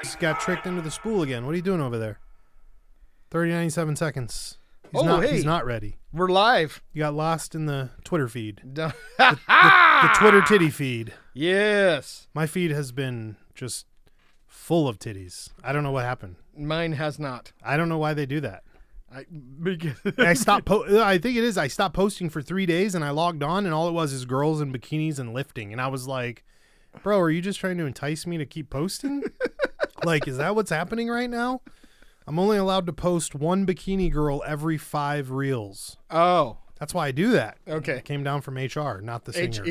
Just got tricked into the spool again. What are you doing over there? 97 seconds. He's not ready. We're live. You got lost in the Twitter feed. the Twitter titty feed. Yes. My feed has been just full of titties. I don't know what happened. Mine has not. I don't know why they do that. I think it is. I stopped posting for 3 days and I logged on and all it was is girls in bikinis and lifting. And I was like, bro, are you just trying to entice me to keep posting? Like, is that what's happening right now? I'm only allowed to post one bikini girl every 5 reels. Oh. That's why I do that. Okay. It came down from HR, not the singer.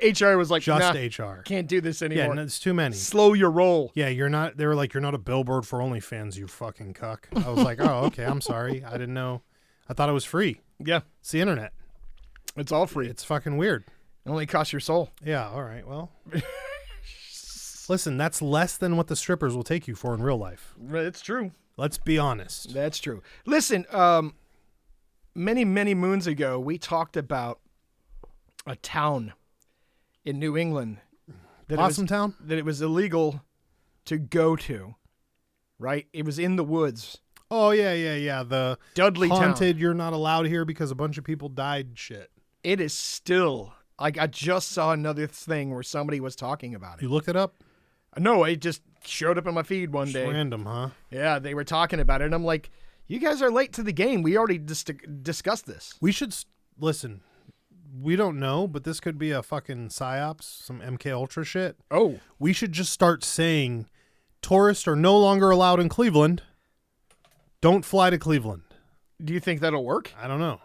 HR was like, just nah, HR. Can't do this anymore. Yeah, no, it's too many. Slow your roll. Yeah, they were like, you're not a billboard for OnlyFans, you fucking cuck. I was like, oh, okay, I'm sorry. I didn't know. I thought it was free. Yeah. It's the internet. It's all free. It's fucking weird. It only costs your soul. Yeah, all right, well. Listen, that's less than what the strippers will take you for in real life. It's true. Let's be honest. That's true. Listen, many, many moons ago, we talked about a town in New England. Awesome town? That it was illegal to go to, right? It was in the woods. Oh, yeah. The Dudley haunted, town. You're not allowed here because a bunch of people died shit. It is still, like, I just saw another thing where somebody was talking about it. You looked it up? No, it just showed up on my feed one day. Random, huh? Yeah, they were talking about it, and I'm like, you guys are late to the game. We already discussed this. We should, listen, we don't know, but this could be a fucking psyops, some MK Ultra shit. Oh. We should just start saying tourists are no longer allowed in Cleveland. Don't fly to Cleveland. Do you think that'll work? I don't know.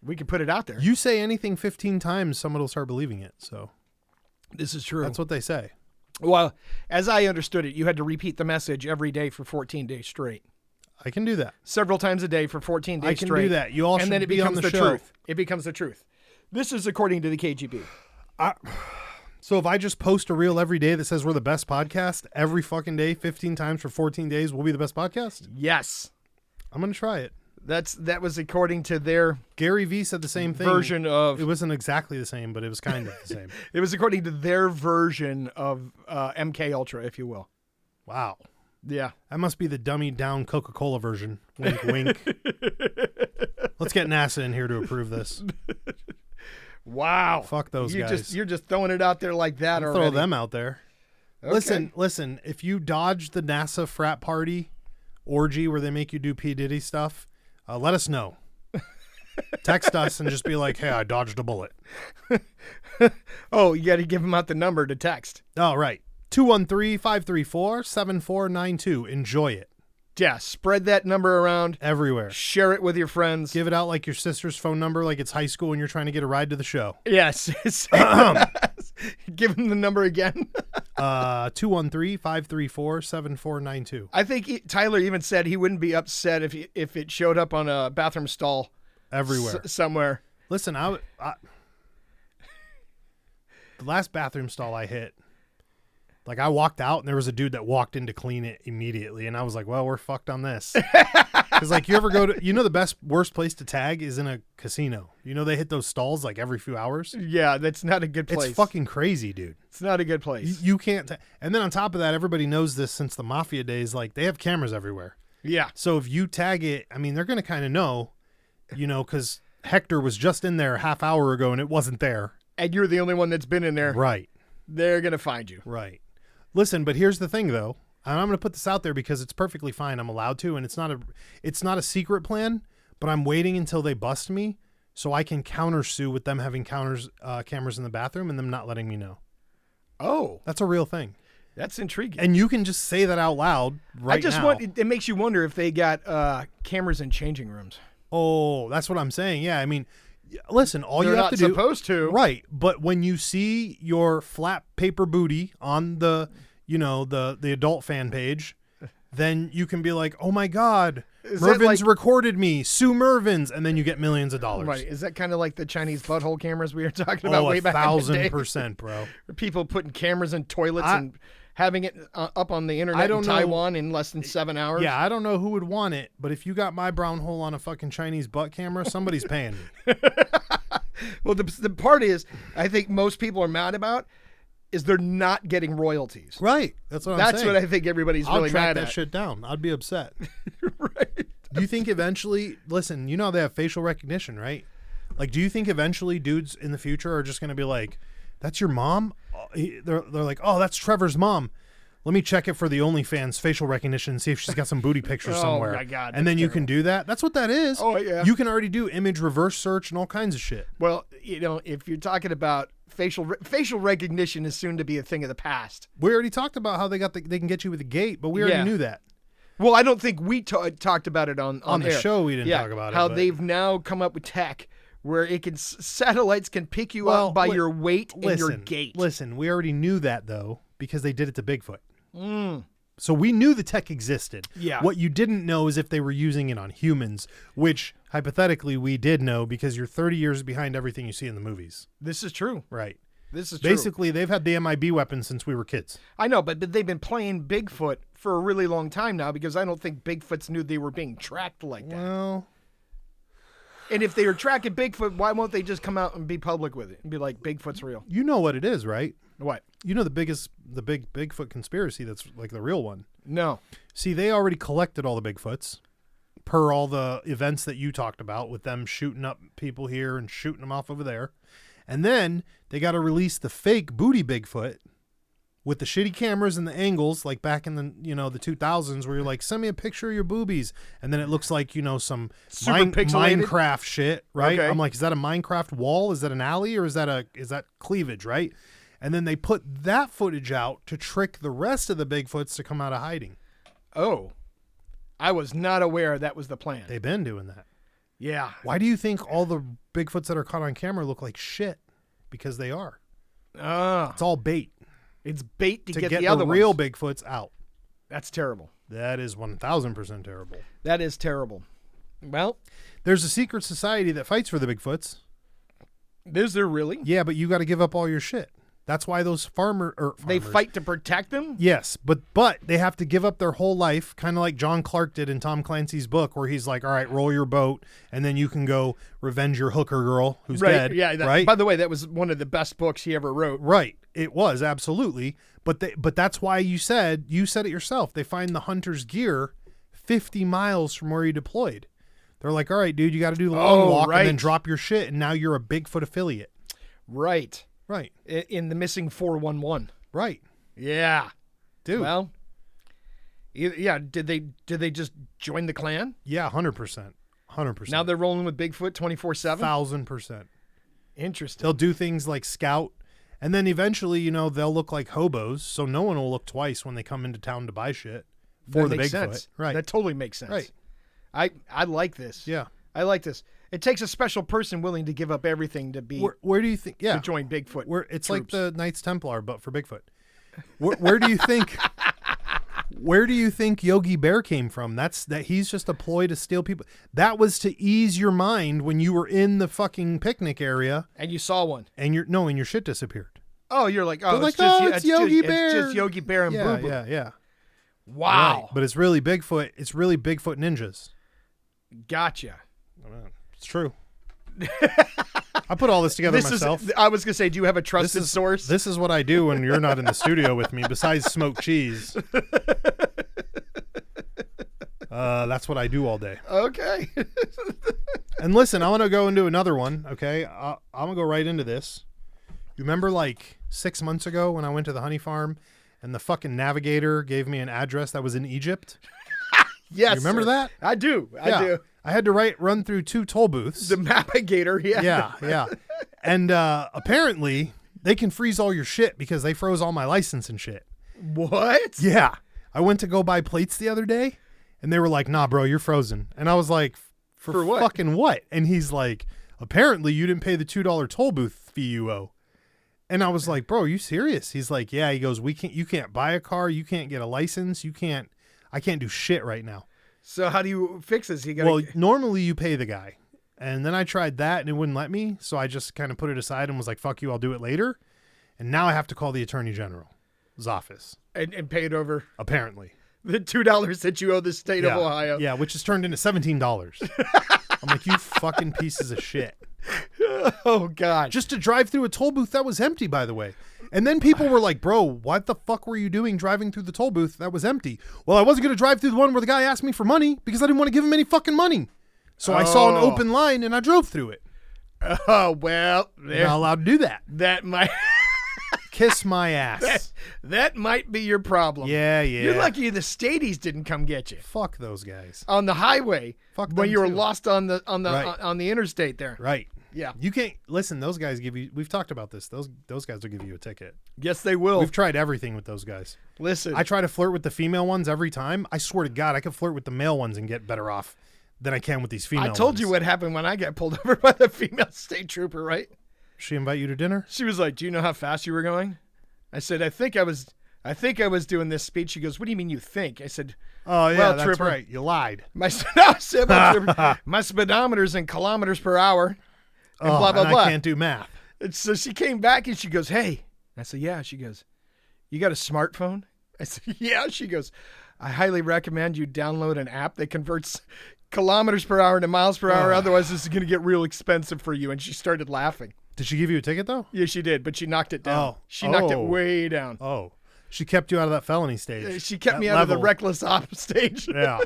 We could put it out there. You say anything 15 times, someone will start believing it. So this is true. That's what they say. Well, as I understood it, you had to repeat the message every day for 14 days straight. I can do that. Several times a day for 14 days straight. I can do that. You all should be on the show. And then it becomes the truth. It becomes the truth. This is according to the KGB. So if I just post a reel every day that says we're the best podcast, every fucking day, 15 times for 14 days, we'll be the best podcast? Yes. I'm going to try it. That was according to their Gary Vee said the same thing. Version of it wasn't exactly the same, but it was kind of the same. It was according to their version of MK Ultra, if you will. Wow. Yeah. That must be the dummied down Coca-Cola version. Wink, wink. Let's get NASA in here to approve this. Wow. Fuck those guys. You're just throwing it out there like that already. Throw them out there. Okay. Listen. If you dodge the NASA frat party orgy where they make you do P. Diddy stuff, let us know. Text us and just be like, hey, I dodged a bullet. Oh, you got to give them out the number to text. Oh, right. 213-534-7492. Enjoy it. Yeah, spread that number around. Everywhere. Share it with your friends. Give it out like your sister's phone number, like it's high school and you're trying to get a ride to the show. Yes. Give them the number again. 213-534-7492. I think Tyler even said he wouldn't be upset if it showed up on a bathroom stall. Everywhere. Somewhere. Listen, the last bathroom stall I hit, like I walked out and there was a dude that walked in to clean it immediately. And I was like, well, we're fucked on this. Because like you ever go to, the worst place to tag is in a casino. They hit those stalls like every few hours. Yeah, that's not a good place. It's fucking crazy, dude. It's not a good place. You can't. And then on top of that, everybody knows this since the mafia days, like they have cameras everywhere. Yeah. So if you tag it, I mean, they're going to kind of know, because Hector was just in there a half hour ago and it wasn't there. And you're the only one that's been in there. Right. They're going to find you. Right. Listen, but here's the thing, though. And I'm going to put this out there because it's perfectly fine. I'm allowed to, and it's not a secret plan, but I'm waiting until they bust me so I can countersue with them having cameras in the bathroom and them not letting me know. Oh. That's a real thing. That's intriguing. And you can just say that out loud right now. It makes you wonder if they got cameras in changing rooms. Oh, that's what I'm saying. Yeah, I mean, listen, all They're you have to do. They're not supposed to. Right, but when you see your flat paper booty on the adult fan page, then you can be like, oh my God, Mervin's recorded me, sue Mervin's, and then you get millions of dollars. Right. Is that kind of like the Chinese butthole cameras we were talking about way back in the day? 1,000%, bro. People putting cameras in toilets and having it up on the internet in Taiwan in less than 7 hours. Yeah, I don't know who would want it, but if you got my brown hole on a fucking Chinese butt camera, somebody's paying me. Well, the part is, I think most people are mad about is they're not getting royalties. Right. That's what I'm saying. That's what I think everybody's I'll really track mad that at. shit down. I'd be upset. Right. Do you think eventually, listen, you know how they have facial recognition, right? Like, do you think eventually dudes in the future are just going to be like, that's your mom? They're like, oh, that's Trevor's mom. Let me check it for the OnlyFans facial recognition and see if she's got some booty pictures somewhere. Oh, my God. And then you can do that. That's what that is. Oh, yeah. You can already do image reverse search and all kinds of shit. Well, if you're talking about facial recognition is soon to be a thing of the past. We already talked about how they can get you with the gate, but we already knew that. Well, I don't think we talked about it on the air. show. We didn't talk about how it. How they've now come up with tech where it can satellites can pick you up by your weight and your gait. Listen, we already knew that though because they did it to Bigfoot. So we knew the tech existed. Yeah. What you didn't know is if they were using it on humans, which hypothetically we did know because you're 30 years behind everything you see in the movies. This is true. Right. This is true. Basically, they've had the MIB weapon since we were kids. I know, but they've been playing Bigfoot for a really long time now because I don't think Bigfoots knew they were being tracked like that. Well, and if they were tracking Bigfoot, why won't they just come out and be public with it and be like, Bigfoot's real? you know what it is, right? What? You know the big Bigfoot conspiracy that's like the real one. No. See, they already collected all the Bigfoots per all the events that you talked about with them shooting up people here and shooting them off over there. And then they got to release the fake booty Bigfoot with the shitty cameras and the angles, like back in the the 2000s, where you're like, send me a picture of your boobies, and then it looks like some super pixelated Minecraft shit, right? Okay. I'm like, is that a Minecraft wall? Is that an alley, or is that cleavage, right? And then they put that footage out to trick the rest of the Bigfoots to come out of hiding. Oh, I was not aware that was the plan. They've been doing that. Yeah. Why do you think all the Bigfoots that are caught on camera look like shit? Because they are. It's all bait. It's bait to get the other real ones. Bigfoots out. That's terrible. That is 1,000% terrible. That is terrible. Well, there's a secret society that fights for the Bigfoots. Is there really? Yeah, but you got to give up all your shit. That's why those farmers. They fight to protect them? Yes, but they have to give up their whole life, kind of like John Clark did in Tom Clancy's book, where he's like, all right, roll your boat, and then you can go revenge your hooker girl who's dead. Yeah, right? By the way, that was one of the best books he ever wrote. Right. It was, absolutely. But that's why you said it yourself. They find the hunter's gear 50 miles from where you deployed. They're like, all right, dude, you got to do the long walk and then drop your shit, and now you're a Bigfoot affiliate. Right. Right. In the missing 411. Right. Yeah. Dude. Well, yeah, did they just join the clan? Yeah, 100%. 100%. Now they're rolling with Bigfoot 24/7? 1,000%. Interesting. They'll do things like scout, and then eventually, they'll look like hobos, so no one will look twice when they come into town to buy shit for the Bigfoot. Sense. Right. That totally makes sense. Right. I like this. Yeah. I like this. It takes a special person willing to give up everything to be. Where do you think? Yeah. To join Bigfoot. It's troops. like the Knights Templar, but for Bigfoot. Where do you think? Where do you think Yogi Bear came from? That he's just a ploy to steal people. That was to ease your mind when you were in the fucking picnic area and you saw one, and your shit disappeared. Oh, you're like, it's Yogi Bear. It's just Yogi Bear and Boo Boo. Yeah. Wow. Right. But it's really Bigfoot. It's really Bigfoot ninjas. Gotcha. It's true. I put all this together myself. I was going to say, do you have a trusted source? This is what I do when you're not in the studio with me, besides smoke cheese. That's what I do all day. Okay. And listen, I want to go into another one, okay? I'm going to go right into this. You remember like 6 months ago when I went to the honey farm and the fucking navigator gave me an address that was in Egypt? Yes. You remember that? I do. I do. I had to run through 2 toll booths. The navigator, yeah. Yeah. And apparently they can freeze all your shit because they froze all my license and shit. What? Yeah. I went to go buy plates the other day and they were like, nah, bro, you're frozen. And I was like, for what? Fucking what? And he's like, apparently you didn't pay the $2 toll booth fee you owe. And I was like, bro, are you serious? He's like, yeah. He goes, you can't buy a car. You can't get a license. I can't do shit right now. So how do you fix this? Normally you pay the guy. And then I tried that and it wouldn't let me. So I just kind of put it aside and was like, fuck you, I'll do it later. And now I have to call the Attorney General's office. And pay it over? Apparently. The $2 that you owe the state of Ohio. Yeah, which has turned into $17. I'm like, you fucking pieces of shit. Oh, God. Just to drive through a toll booth that was empty, by the way. And then people were like, bro, what the fuck were you doing driving through the toll booth that was empty? Well, I wasn't going to drive through the one where the guy asked me for money because I didn't want to give him any fucking money. So I saw an open line and I drove through it. Oh, well. You're not allowed to do that. That might... Kiss my ass. That might be your problem. Yeah. You're lucky the Stadies didn't come get you. Fuck those guys. On the highway. Fuck when them you were too. lost on the Right. on the interstate there. Right. Yeah. You can't listen. Those guys give you. We've talked about this. Those guys will give you a ticket. Yes, they will. We've tried everything with those guys. Listen, I try to flirt with the female ones every time. I swear to God, I could flirt with the male ones and get better off than I can with these female. I told ones. you what happened when I got pulled over by the female state trooper. Right? She invite you to dinner? She was like, "Do you know how fast you were going?" I said, I think I was doing this speed. She goes, "What do you mean you think?" I said, Oh yeah, well, that's trooper, right. You lied. My speedometer's in kilometers per hour, and blah blah and blah. I can't do math. And so she came back and she goes, "Hey," I said, "Yeah." She goes, "You got a smartphone?" I said, "Yeah." She goes, "I highly recommend you download an app that converts kilometers per hour into miles per hour. Otherwise, this is going to get real expensive for you." And she started laughing. Did she give you a ticket though? Yeah, she did, but she knocked it down. Oh. She knocked it way down. Oh, she kept you out of that felony stage. She kept That me out of the level. reckless op stage. Yeah.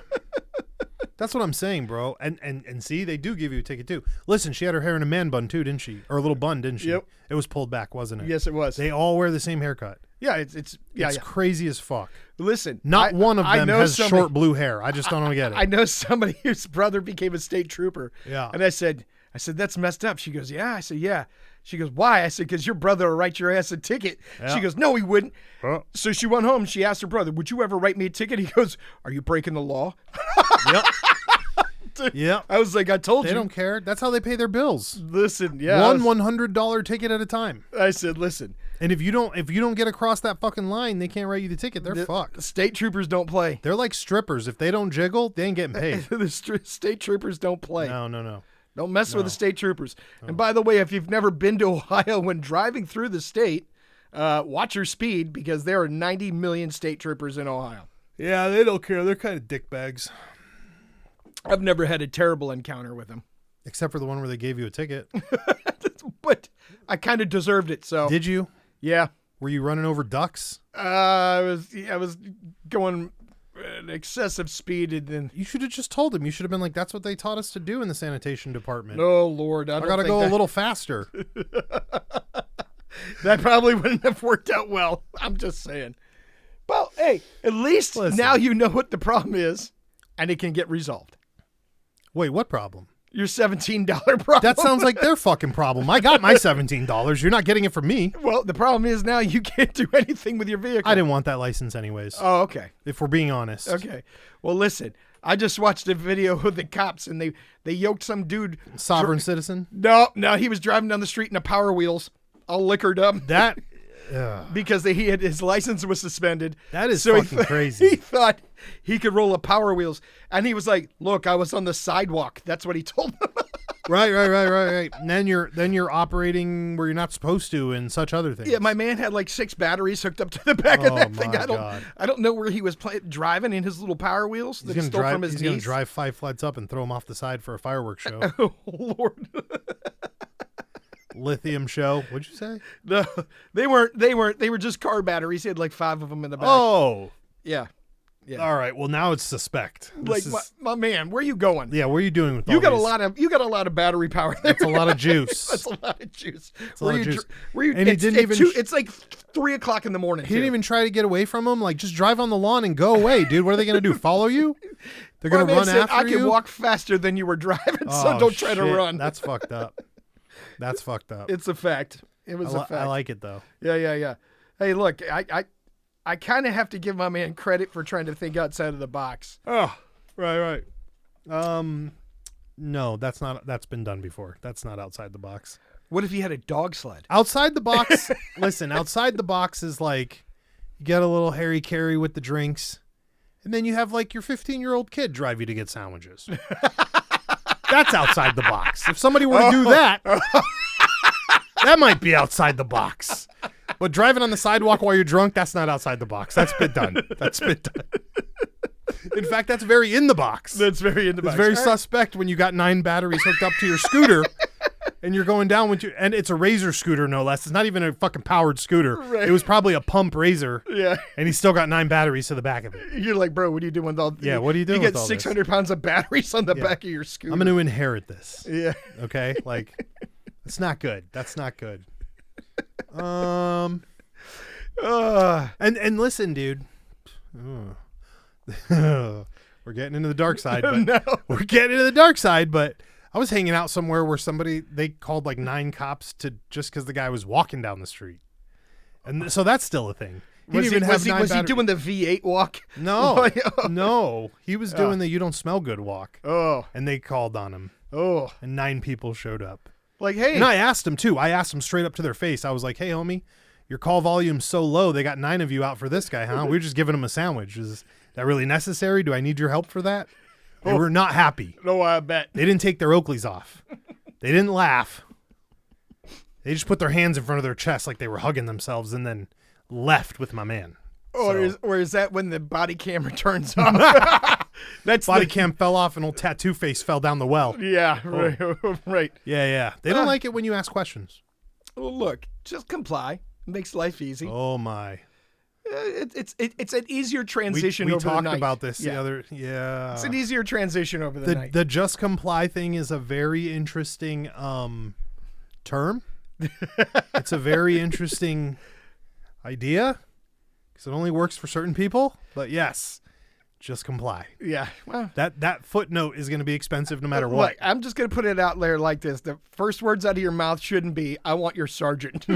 That's what I'm saying, bro. And see, they do give you a ticket too. Listen, she had her hair in a man bun too, didn't she? Or a little bun, didn't she? Yep. It was pulled back, wasn't it? Yes, it was. They all wear the same haircut. Yeah, it's Crazy as fuck. Listen, Not one of them has somebody, short blue hair. I just don't get it. I know somebody whose brother became a state trooper. Yeah. And I said, that's messed up. She goes, yeah. I said, yeah. She goes, why? I said, because your brother will write your ass a ticket. Yeah. She goes, no, he wouldn't. Oh. So she went home. She asked her brother, would you ever write me a ticket? He goes, are you breaking the law? Yep. Yep. I was like, I told They you. don't care. That's how they pay their bills. Listen, yeah. One $100 ticket at a time. I said, listen. And if you don't get across that fucking line, they can't write you the ticket. They're fucked. State troopers don't play. They're like strippers. If they don't jiggle, they ain't getting paid. The state troopers don't play. No. Don't mess with the state troopers. And by the way, if you've never been to Ohio when driving through the state, watch your speed because there are 90 million state troopers in Ohio. Yeah, they don't care. They're kind of dickbags. I've never had a terrible encounter with them. Except for the one where they gave you a ticket. But I kind of deserved it. So Did you? Yeah. Were you running over ducks? I was going at excessive speed and then. You should have just told them. You should have been like, that's what they taught us to do in the sanitation department. Oh Lord, I gotta go a little faster. That probably wouldn't have worked out well. I'm just saying. Well, hey, at least now you know what the problem is, and it can get resolved. Wait, what problem? Your $17 problem. That sounds like their fucking problem. I got my $17. You're not getting it from me. Well, the problem is now you can't do anything with your vehicle. I didn't want that license anyways. Oh, okay. If we're being honest. Okay. Well, listen, I just watched a video of the cops, and they yoked some dude. Sovereign citizen? No, he was driving down the street in a Power Wheels, all liquored up. That... because his license was suspended. That is so fucking crazy. He thought he could roll a Power Wheels, and he was like, "Look, I was on the sidewalk." That's what he told them. Right. And then you're operating where you're not supposed to and such other things. Yeah, my man had like 6 batteries hooked up to the back of that thing. God. I don't know where he was driving in his little Power Wheels that he stole from his He's niece. going to drive 5 flights up and throw them off the side for a fireworks show. Oh Lord. Lithium show. What'd you say? No, they weren't. They were just car batteries. He had like 5 of them in the back. Oh. Yeah. All right. Well, now it's suspect. Like my man, where are you going? Yeah, what are you doing with all You got these? a lot of battery power there. That's a lot of juice. That's a lot of juice. It's a lot of juice. And it's like 3 o'clock in the morning. He didn't even try to get away from them. Like, just drive on the lawn and go away, dude. What are they going to do? Follow you? They're going to run after I you? can walk faster than you were driving, so don't try to run. That's fucked up. That's fucked up. It's a fact. It was a fact. I like it, though. Yeah. Hey, look, I kind of have to give my man credit for trying to think outside of the box. Oh, right. No, that's been done before. That's not outside the box. What if he had a dog sled? Outside the box, listen, outside the box is like, you get a little Harry Carey with the drinks, and then you have like your 15-year-old kid drive you to get sandwiches. That's outside the box. If somebody were to do that, that might be outside the box. But driving on the sidewalk while you're drunk, that's not outside the box. That's been done. In fact, that's very in the box. That's very in the box. It's very suspect when you got 9 batteries hooked up to your scooter and you're going down with you, and it's a Razor scooter, no less. It's not even a fucking powered scooter. Right. It was probably a pump Razor. Yeah. And he's still got 9 batteries to the back of it. You're like, bro, what are you doing with all? Yeah, what are you doing You with get all 600 pounds of batteries on the back of your scooter. I'm going to inherit this. Yeah. Okay, like it's not good. That's not good. And listen, dude. We're getting into the dark side, but No. we're getting into the dark side. But I was hanging out somewhere where they called like 9 cops to just because the guy was walking down the street, and so that's still a thing. Was he doing the V8 walk? No, no, he was doing the "you don't smell good" walk. Oh, and they called on him. Oh, and 9 people showed up. Like, hey, and I asked him too. I asked him straight up to their face. I was like, "Hey, homie, your call volume's so low. They got 9 of you out for this guy, huh? We're just giving him a sandwich. Is that really necessary? Do I need your help for that?" They were not happy. No, I bet. They didn't take their Oakleys off. They didn't laugh. They just put their hands in front of their chest like they were hugging themselves and then left with my man. Or is that when the body camera turns off? That's body cam fell off and old tattoo face fell down the well. Yeah, right. Right. Yeah. They don't like it when you ask questions. Well, look, just comply. It makes life easy. Oh my. It's an easier transition we over the night. We talked about this the other, It's an easier transition over the night. The just comply thing is a very interesting term. It's a very interesting idea because it only works for certain people. But yes, just comply. Yeah. Well, that footnote is going to be expensive no matter what. I'm just going to put it out there like this. The first words out of your mouth shouldn't be, "I want your sergeant."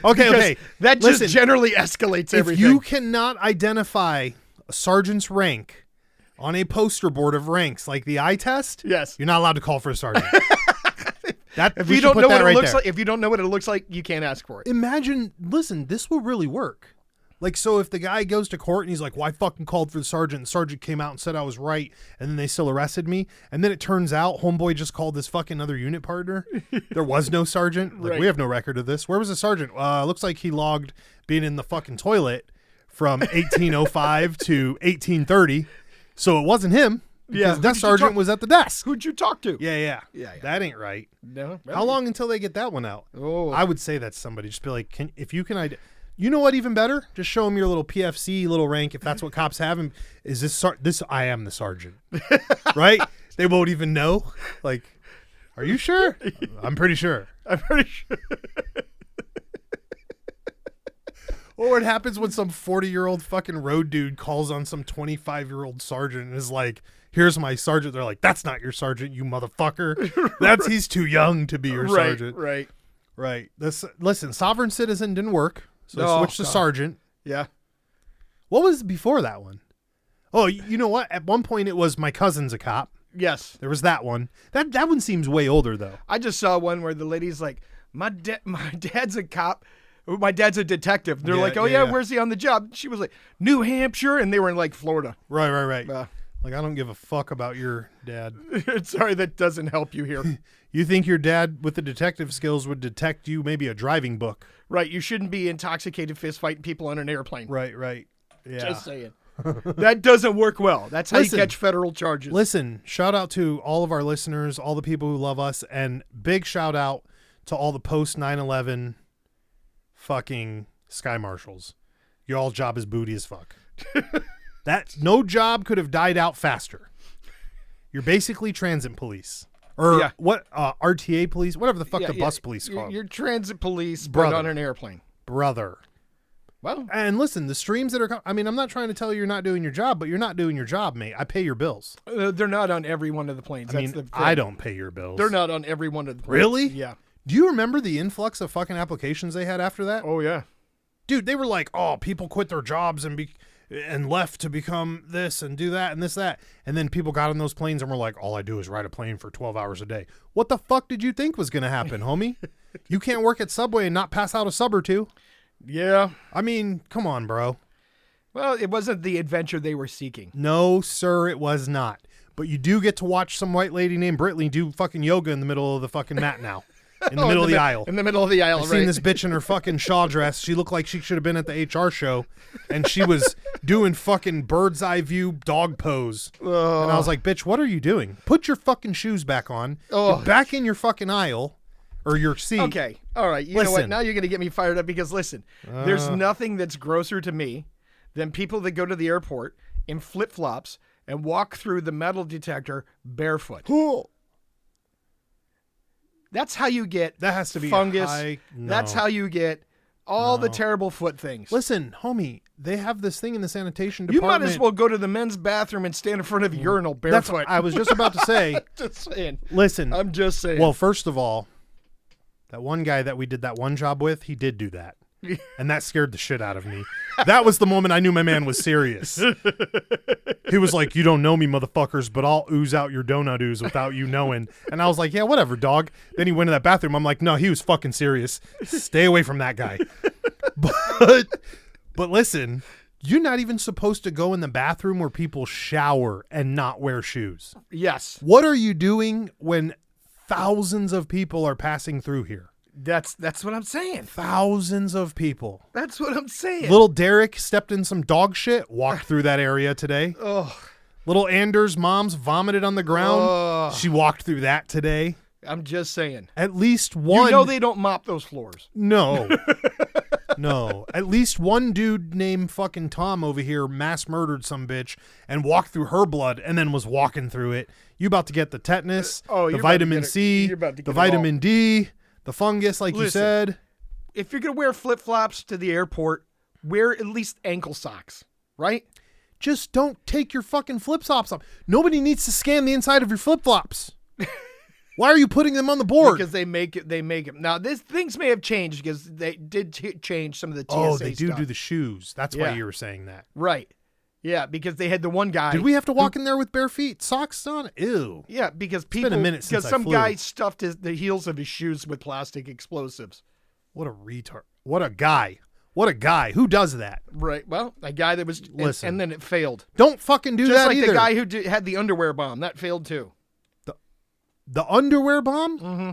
Okay. That just generally escalates everything. If you cannot identify a sergeant's rank on a poster board of ranks like the eye test, yes, you're not allowed to call for a sergeant. If you don't know what it looks like, if you don't know what it looks like, you can't ask for it. Listen, this will really work. Like, so if the guy goes to court and he's like, "Well, I fucking called for the sergeant. The sergeant came out and said I was right, and then they still arrested me." And then it turns out homeboy just called this fucking other unit partner. There was no sergeant. Like, right. We have no record of this. Where was the sergeant? Looks like he logged being in the fucking toilet from 1805 to 1830. So it wasn't him. Because that sergeant was at the desk. Who'd you talk to? Yeah. That ain't right. No. How long until they get that one out? Oh, I would say that's somebody. Just be like, if you can you know what? Even better, just show them your little PFC little rank if that's what cops have. And is this? I am the sergeant, right? They won't even know. Like, are you sure? I'm pretty sure. Or what happens when some 40-year-old fucking road dude calls on some 25-year-old sergeant and is like, "Here's my sergeant." They're like, "That's not your sergeant, you motherfucker. He's too young to be your sergeant." Right. Listen, sovereign citizen didn't work. So they switched to sergeant. Yeah. What was before that one? Oh, you know what? At one point it was "my cousin's a cop." Yes. There was that one. That one seems way older though. I just saw one where the lady's like, my dad's a cop. My dad's a detective. They're like, "Oh yeah, where's he on the job?" She was like, "New Hampshire," and they were in like Florida. Right. Like, I don't give a fuck about your dad. Sorry, that doesn't help you here. You think your dad with the detective skills would detect you maybe a driving book. Right, you shouldn't be intoxicated fist fighting people on an airplane. Right. Yeah. Just saying. That doesn't work well. That's how you catch federal charges. Listen, shout out to all of our listeners, all the people who love us, and big shout out to all the post 9/11 fucking sky marshals. Y'all's job is booty as fuck. That no job could have died out faster. You're basically transit police. Or what? RTA police? Whatever the fuck the bus police call. You're transit police, but on an airplane. Brother. Well. And listen, the streams that are... I mean, I'm not trying to tell you you're not doing your job, but you're not doing your job, mate. I pay your bills. They're not on every one of the planes. I don't pay your bills. They're not on every one of the planes. Really? Yeah. Do you remember the influx of fucking applications they had after that? Oh, yeah. Dude, they were like, "Oh, people quit their jobs and left to become this and do that and this, that." And then people got on those planes and were like, "All I do is ride a plane for 12 hours a day." What the fuck did you think was going to happen, homie? You can't work at Subway and not pass out a sub or two. Yeah. I mean, come on, bro. Well, it wasn't the adventure they were seeking. No, sir, it was not. But you do get to watch some white lady named Brittany do fucking yoga in the middle of the fucking mat now. In the middle of the aisle. In the middle of the aisle, I've seen this bitch in her fucking shawl dress. She looked like she should have been at the HR show. And she was doing fucking bird's eye view dog pose. And I was like, bitch, what are you doing? Put your fucking shoes back on. You're back in your fucking aisle or your seat. Okay. All right. You know what? Now you're going to get me fired up because listen, there's nothing that's grosser to me than people that go to the airport in flip-flops and walk through the metal detector barefoot. Cool. That's how you get That has to be fungus. No. That's how you get all the terrible foot things. Listen, homie, they have this thing in the sanitation You department. might as well go to the men's bathroom and stand in front of a urinal That's barefoot. what I was just about to say. Just saying. Listen. I'm just saying. Well, first of all, that one guy that we did that one job with, he did do that. And that scared the shit out of me. That was the moment I knew my man was serious. He was like, you don't know me, motherfuckers, but I'll ooze out your donut ooze without you knowing. And I was like, yeah, whatever, dog. Then he went to that bathroom. I'm like, no, he was fucking serious. Stay away from that guy. But listen, you're not even supposed to go in the bathroom where people shower and not wear shoes. Yes. What are you doing when thousands of people are passing through here? That's what I'm saying. Thousands of people. That's what I'm saying. Little Derek stepped in some dog shit, walked through that area today. Oh, Little Anders' mom's vomited on the ground. Oh. She walked through that today. I'm just saying. At least one. You know they don't mop those floors. No. No. At least one dude named fucking Tom over here mass murdered some bitch and walked through her blood and then was walking through it. You about to get the tetanus, the vitamin C, the vitamin D, the fungus, like you said. If you're going to wear flip-flops to the airport, wear at least ankle socks, right? Just don't take your fucking flip-flops off. Nobody needs to scan the inside of your flip-flops. Why are you putting them on the board? Because they make it. Now, things may have changed because they did change some of the TSA Oh, they do stuff. do the shoes. That's why you were saying that. Right. Yeah, because they had the one guy. Did we have to walk in there with bare feet? Socks on? Ew. Yeah, because people. been a minute since because some I flew. guy stuffed the heels of his shoes with plastic explosives. What a retard. What a guy. What a guy. Who does that? Right. Well, a guy that was. Listen. And then it failed. Don't fucking do Just that like either. the guy who had the underwear bomb. That failed too. The underwear bomb? Mm-hmm.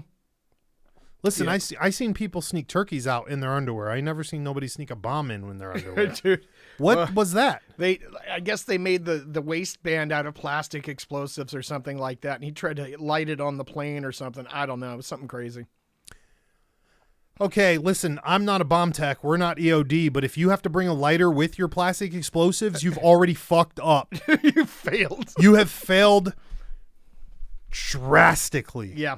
Listen, Yeah. I seen people sneak turkeys out in their underwear. I never seen nobody sneak a bomb in their underwear. Dude, What was that? I guess they made the waistband out of plastic explosives or something like that, and he tried to light it on the plane or something. I don't know. It was something crazy. Okay, listen, I'm not a bomb tech. We're not EOD, but if you have to bring a lighter with your plastic explosives, you've already fucked up. You failed. You have failed drastically. Yeah.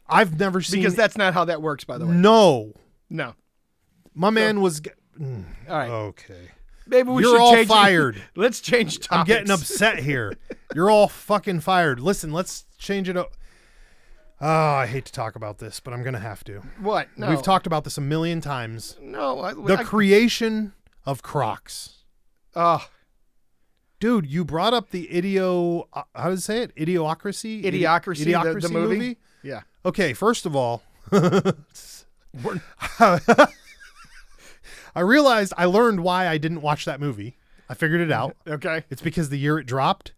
I've never seen... Because that's not how that works, by the way. No. No. My man was... All right. Okay. Maybe we You're should all change fired. Let's change topics. I'm getting upset here. You're all fucking fired. Listen, let's change it up. Oh, I hate to talk about this, but I'm going to have to. What? No. We've talked about this a million times. No. The creation of Crocs. Oh. Dude, you brought up the how does it say it? Idiocracy? Idiocracy, the movie? Yeah. Okay, first of all, I realized I learned why I didn't watch that movie. I figured it out. Okay. It's because the year it dropped,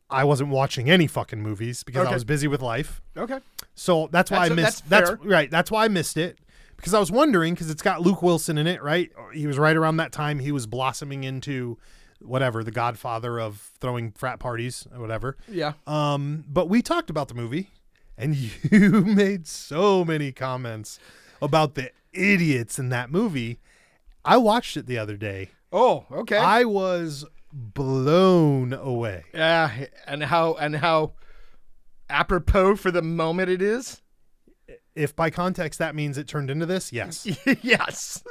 I wasn't watching any fucking movies because I was busy with life. Okay. So that's why I missed. That's right. That's why I missed it, because I was wondering, because it's got Luke Wilson in it, right? He was right around that time. He was blossoming into whatever, the godfather of throwing frat parties or whatever. Yeah. But we talked about the movie, and you made so many comments about the idiots in that movie. I watched it the other day. Oh, okay. I was blown away. Yeah, and how apropos for the moment it is. If by context that means it turned into this, yes. Yes.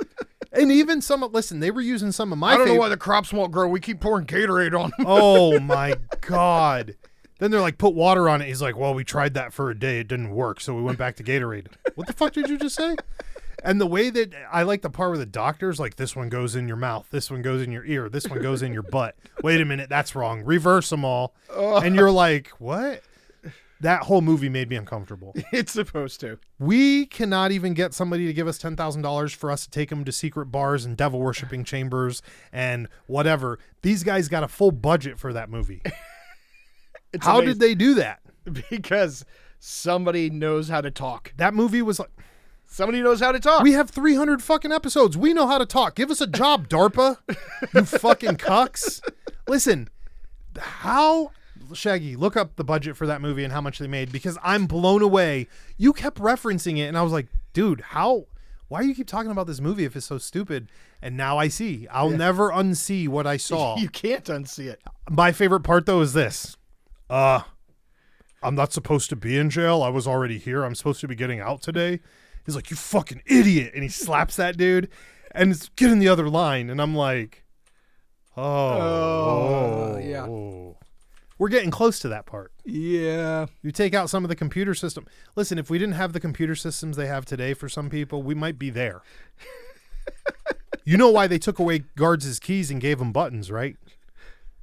And even listen, they were using some of my I don't know why the crops won't grow. We keep pouring Gatorade on them. Oh my God. Then they're like, put water on it. He's like, well, we tried that for a day. It didn't work. So we went back to Gatorade. What the fuck did you just say? And the way that I like the part where the doctor's like, this one goes in your mouth. This one goes in your ear. This one goes in your butt. Wait a minute. That's wrong. Reverse them all. And you're like, what? That whole movie made me uncomfortable. It's supposed to. We cannot even get somebody to give us $10,000 for us to take them to secret bars and devil worshiping chambers and whatever. These guys got a full budget for that movie. How did they do that? Because somebody knows how to talk. That movie was like, Somebody knows how to talk. We have 300 fucking episodes. We know how to talk. Give us a job, DARPA. You fucking cucks. Listen, Shaggy, look up the budget for that movie and how much they made, because I'm blown away. You kept referencing it and I was like, dude, why do you keep talking about this movie if it's so stupid? And now I see. I'll never unsee what I saw. You can't unsee it. My favorite part though is this. I'm not supposed to be in jail. I was already here. I'm supposed to be getting out today. He's like, you fucking idiot. And he slaps that dude and it's getting the other line. And I'm like, yeah. We're getting close to that part. Yeah. You take out some of the computer system. Listen, if we didn't have the computer systems they have today for some people, we might be there. You know why they took away guards' keys and gave them buttons, right?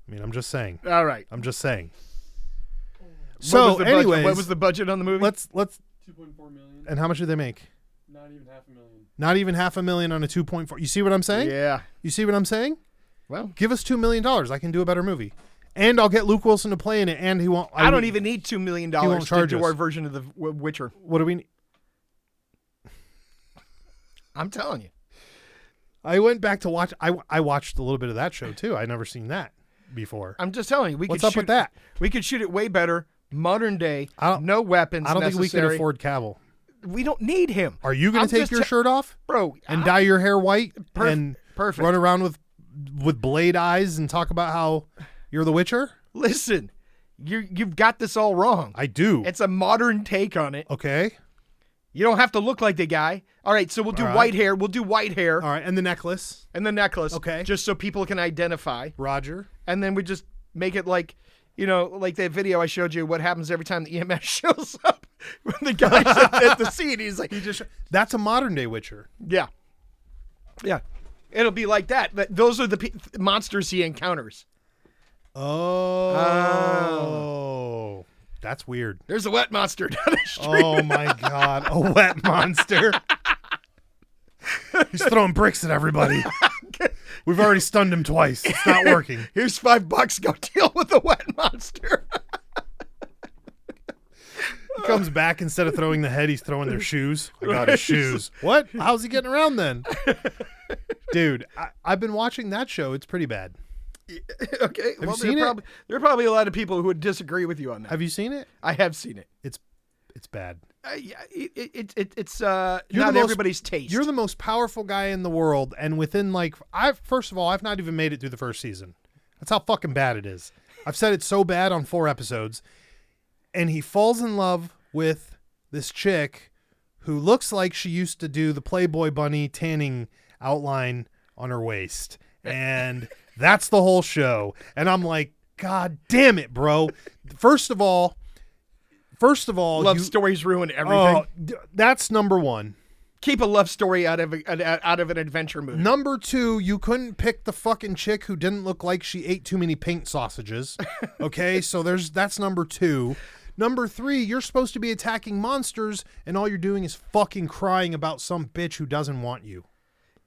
I mean, I'm just saying. All right. I'm just saying. So, anyways, what was the budget on the movie? Let's 2.4 million. And how much did they make? Not even $500,000. Not even $500,000 on a 2.4. You see what I'm saying? Yeah. You see what I'm saying? Well, give us $2 million. I can do a better movie. And I'll get Luke Wilson to play in it, and he won't. I don't even need $2 million to do our version of the Witcher. What do we need? I'm telling you. I went back to watch. I watched a little bit of that show too. I'd never seen that before. I'm just telling you. What's up with that? We could shoot it way better, modern day, no weapons. I don't think we can afford Cavill. We don't need him. Are you going to take your shirt off, bro, and dye your hair white and perfect. Run around with blade eyes and talk about how you're the Witcher? Listen, you've got this all wrong. I do. It's a modern take on it. Okay. You don't have to look like the guy. All right, so we'll do white hair. We'll do white hair. All right, and the necklace. And the necklace. Okay. Just so people can identify. Roger. And then we just make it like, like that video I showed you, what happens every time the EMS shows up. When the guy's at the scene, he's like... That's a modern day Witcher. Yeah. Yeah. It'll be like that. Those are the monsters he encounters. Oh. That's weird. There's a wet monster down the street. Oh, my God. A wet monster. He's throwing bricks at everybody. We've already stunned him twice. It's not working. Here's $5. Go deal with the wet monster. He comes back, instead of throwing the head, he's throwing their shoes. I got his shoes. What? How's he getting around then? Dude, I've been watching that show. It's pretty bad. Okay. Have you seen it? There are probably a lot of people who would disagree with you on that. Have you seen it? I have seen it. It's bad. It's not everybody's taste. You're the most powerful guy in the world, and within first of all, I've not even made it through the first season. That's how fucking bad it is. I've said it's so bad on 4 episodes, and he falls in love with this chick who looks like she used to do the Playboy bunny tanning outline on her waist, and that's the whole show. And I'm like, God damn it, bro. First of all, love stories ruin everything. That's number one. Keep a love story out of an adventure movie. Number 2, you couldn't pick the fucking chick who didn't look like she ate too many pink sausages. Okay, so that's number 2. Number 3, you're supposed to be attacking monsters, and all you're doing is fucking crying about some bitch who doesn't want you.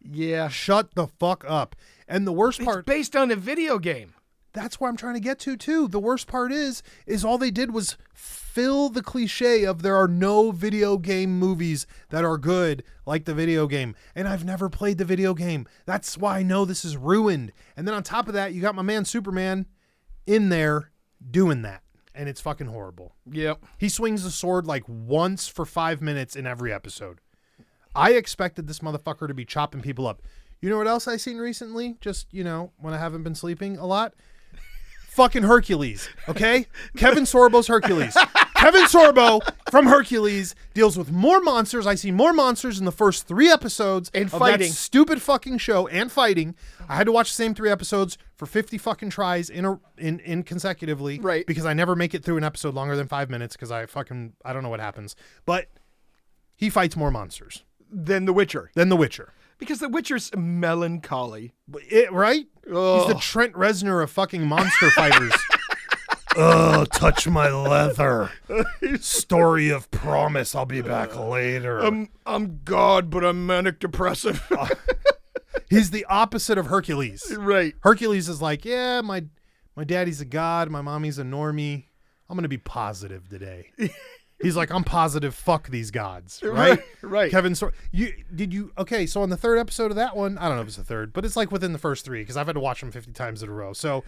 Yeah. Shut the fuck up. And the worst part... It's based on a video game. That's where I'm trying to get to, too. The worst part is all they did was fill the cliche of there are no video game movies that are good like the video game. And I've never played the video game. That's why I know this is ruined. And then on top of that, you got my man Superman in there doing that. And it's fucking horrible. Yep. He swings the sword like once for 5 minutes in every episode. I expected this motherfucker to be chopping people up. You know what else I seen recently? Just, when I haven't been sleeping a lot? Fucking Hercules, okay? Kevin Sorbo's Hercules. Kevin Sorbo from Hercules deals with more monsters. I see more monsters in the first 3 episodes and of fighting. that stupid fucking show, and fighting. I had to watch the same 3 episodes for 50 fucking tries in consecutively, right? Because I never make it through an episode longer than 5 minutes because I don't know what happens. But he fights more monsters than The Witcher. Because The Witcher's melancholy. Right? Ugh. He's the Trent Reznor of fucking monster fighters. Touch my leather. Story of promise. I'll be back later. I'm God, but I'm manic depressive. He's the opposite of Hercules. Right. Hercules is like, yeah, my daddy's a god. My mommy's a normie. I'm going to be positive today. He's like, I'm positive. Fuck these gods, right? Right. Kevin, okay? So on the third episode of that one, I don't know if it's the third, but it's like within the first 3 because I've had to watch them 50 times in a row. So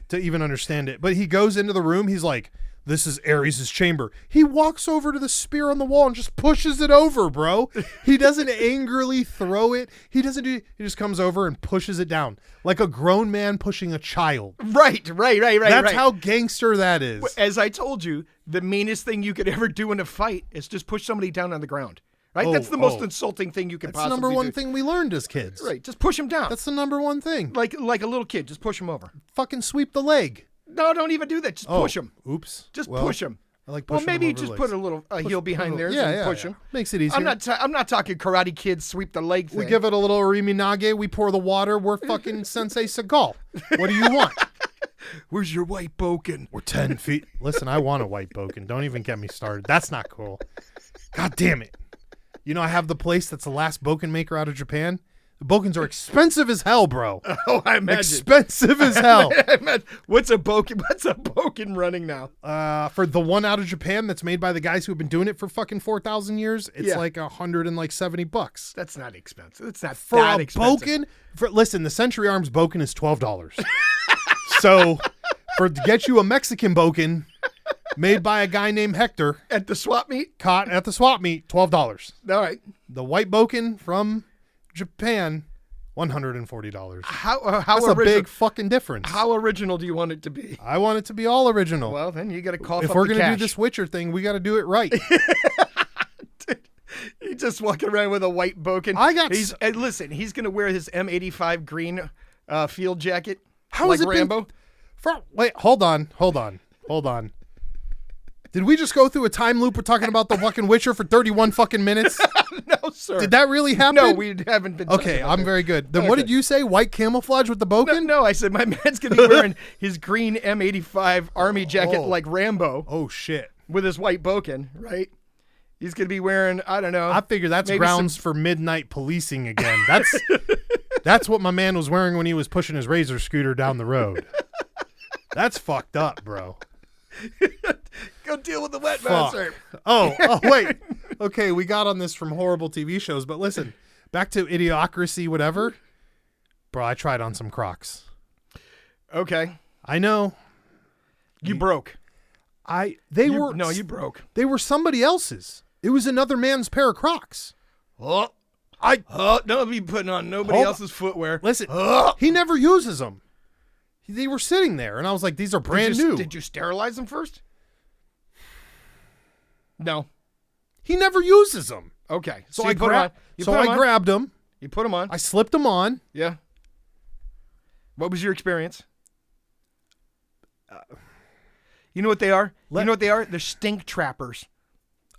to even understand it, but he goes into the room. He's like, this is Ares' chamber. He walks over to the spear on the wall and just pushes it over, bro. He doesn't angrily throw it. He just comes over and pushes it down like a grown man pushing a child. Right. That's how gangster that is. As I told you, the meanest thing you could ever do in a fight is just push somebody down on the ground. Right? That's the most insulting thing you can That's possibly the number one do. thing we learned as kids. Right. Just push him down. That's the number one thing. Like a little kid. Just push him over. Fucking sweep the leg. No, don't even do that. Just push him. Oops. Just push him. I like Well, pushing maybe them over just the put legs. a little heel behind there and push him. Makes it easier. I'm not talking Karate Kid sweep the leg thing. We give it a little Riminage. We pour the water. We're fucking Sensei Seagal. What do you want? Where's your white boken? We're 10 feet. Listen, I want a white boken. Don't even get me started. That's not cool. God damn it. You know, I have the place that's the last boken maker out of Japan. The bokens are expensive as hell, bro. Oh, I imagine. Expensive as hell. What's a boken running now? For the one out of Japan that's made by the guys who have been doing it for fucking 4,000 years, it's like $170. That's not expensive. It's not For that a expensive. boken. Listen, the Century Arms boken is $12. So to get you a Mexican boken made by a guy named Hector At the swap meet? caught at the swap meet, $12. All right. The white boken from Japan, $140. How That's a big fucking difference. How original do you want it to be? I want it to be all original. Well, then you got to cough if up we're the gonna cash. do this Witcher thing, we got to do it right. He's just walking around with a white boken. And listen, he's going to wear his M85 green field jacket How like has it Rambo. Wait, hold on. Did we just go through a time loop? We're talking about the fucking Witcher for 31 fucking minutes. No, sir. Did that really happen? No, we haven't been. Okay, I'm very good. Then what did you say? White camouflage with the boken? No, I said my man's going to be wearing his green M85 army jacket like Rambo Oh shit. with his white boken, right? He's going to be wearing, I don't know. I figure that's maybe grounds for midnight policing again. That's what my man was wearing when he was pushing his razor scooter down the road. That's fucked up, bro. Go deal with the wet Fuck. monster. Oh, wait. Okay, we got on this from horrible TV shows, but listen, back to Idiocracy, whatever. Bro, I tried on some Crocs. Okay. I know. You broke. You broke. They were somebody else's. It was another man's pair of Crocs. Don't be putting on nobody Hold else's footwear. Listen, he never uses them. They were sitting there, and I was like, these are brand new. Did you sterilize them first? No. He never uses them. Okay. So you I put 'em on. grabbed them. You put them on. I slipped them on. Yeah. What was your experience? You know what they are? They're stink trappers.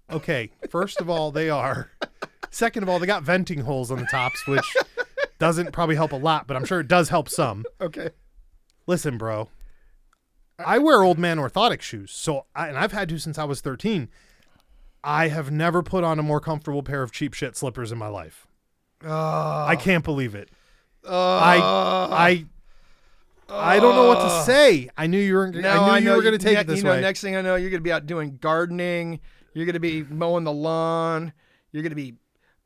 Okay, first of all, they are. Second of all, they got venting holes on the tops, which doesn't probably help a lot, but I'm sure it does help some. Okay. Listen, bro. I wear old man orthotic shoes, and I've had to since I was 13. I have never put on a more comfortable pair of cheap shit slippers in my life. I can't believe it. I don't know what to say. I knew you were going to take it this way. Next thing I know, you're going to be out doing gardening. You're going to be mowing the lawn. You're going to be